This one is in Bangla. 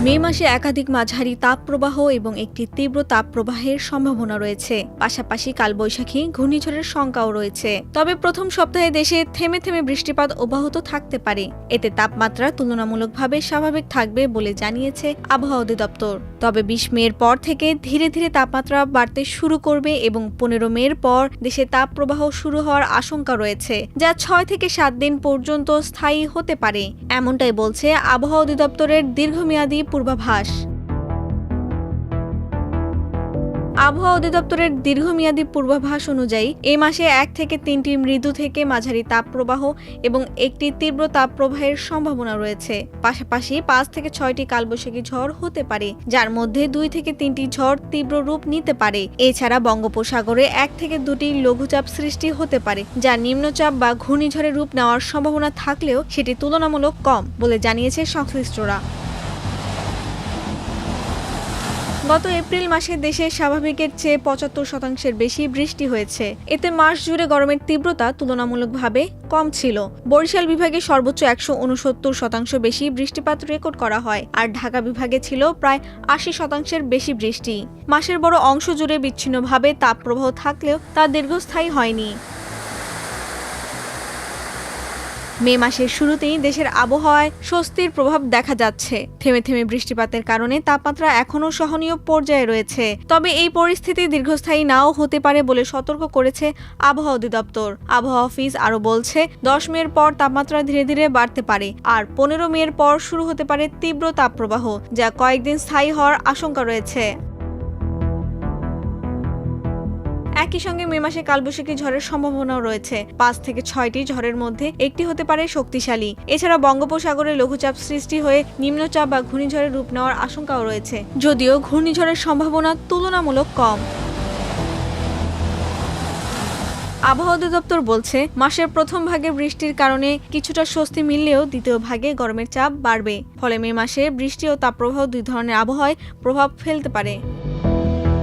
মে মাসে একাধিক মাঝারি তাপপ্রবাহ এবং একটি তীব্র তাপপ্রবাহের সম্ভাবনা রয়েছে। পাশাপাশি কালবৈশাখী ঘূর্ণিঝড়ের শঙ্কাও রয়েছে। তবে প্রথম সপ্তাহে দেশে থেমে থেমে বৃষ্টিপাত অব্যাহত থাকতে পারে। এতে তাপমাত্রা তুলনামূলকভাবে স্বাভাবিক থাকবে বলে জানিয়েছে আবহাওয়া অধিদপ্তর। তবে 20 মের পর থেকে ধীরে ধীরে তাপমাত্রা বাড়তে শুরু করবে এবং 15 মের পর দেশে তাপপ্রবাহ শুরু হওয়ার আশঙ্কা রয়েছে, যা 6 থেকে 7 দিন পর্যন্ত স্থায়ী হতে পারে। এমনটাই বলছে আবহাওয়া অধিদপ্তরের দীর্ঘমেয়াদী পূর্বাভাস। আবহাওয়া অধিদপ্তরের দীর্ঘমেয়াদী পূর্বাভাস অনুযায়ী এই মাসে 1 থেকে 3টি মৃদু থেকে মাঝারি তাপপ্রবাহ এবং একটি তীব্র তাপপ্রবাহের সম্ভাবনা রয়েছে। পাশাপাশি 5 থেকে 6টি কালবৈশাখী ঝড় হতে পারে, যার মধ্যে 2 থেকে 3টি ঝড় তীব্র রূপ নিতে পারে। এছাড়া বঙ্গোপসাগরে 1 থেকে 2টি লঘুচাপ সৃষ্টি হতে পারে, যা নিম্নচাপ বা ঘূর্ণিঝড়ের রূপ নেওয়ার সম্ভাবনা থাকলেও সেটি তুলনামূলক কম বলে জানিয়েছে সংশ্লিষ্টরা। গত এপ্রিল মাসে দেশে স্বাভাবিকের চেয়ে 75% বেশি বৃষ্টি হয়েছে। এতে মাস জুড়ে গরমের তীব্রতা তুলনামূলকভাবে কম ছিল। বরিশাল বিভাগে সর্বোচ্চ 169% বেশি বৃষ্টিপাত রেকর্ড করা হয়, আর ঢাকা বিভাগে ছিল প্রায় 80% বেশি বৃষ্টি। মাসের বড় অংশ জুড়ে বিচ্ছিন্নভাবে তাপপ্রবাহ থাকলেও তা দীর্ঘস্থায়ী হয়নি। মে মাসের শুরুতেই দেশের আবহাওয়ায় স্বস্তির প্রভাব দেখা যাচ্ছে। থেমে থেমে বৃষ্টিপাতের কারণে তাপমাত্রা এখনও সহনীয় পর্যায়ে রয়েছে। তবে এই পরিস্থিতি দীর্ঘস্থায়ী নাও হতে পারে বলে সতর্ক করেছে আবহাওয়া অধিদপ্তর। আবহাওয়া অফিস আরও বলছে, 10 মের পর তাপমাত্রা ধীরে ধীরে বাড়তে পারে, আর 15 মের পর শুরু হতে পারে তীব্র তাপপ্রবাহ, যা কয়েকদিন স্থায়ী হওয়ার আশঙ্কা রয়েছে। একই সঙ্গে মে মাসে কালবৈশাখী ঝড়ের সম্ভাবনাও রয়েছে। 5 থেকে 6টি ঝড়ের মধ্যে একটি হতে পারে শক্তিশালী। এছাড়া বঙ্গোপসাগরে লঘুচাপ সৃষ্টি হয়ে নিম্নচাপ বা ঘূর্ণিঝড়ের রূপ নেওয়ার আশঙ্কাও রয়েছে, যদিও ঘূর্ণিঝড়ের সম্ভাবনা তুলনামূলক কম। আবহাওয়া অধিদপ্তর বলছে, মাসের প্রথম ভাগে বৃষ্টির কারণে কিছুটা স্বস্তি মিললেও দ্বিতীয় ভাগে গরমের চাপ বাড়বে। ফলে মে মাসে বৃষ্টি ও তাপপ্রবাহ দুই ধরনের আবহাওয়ায় প্রভাব ফেলতে পারে।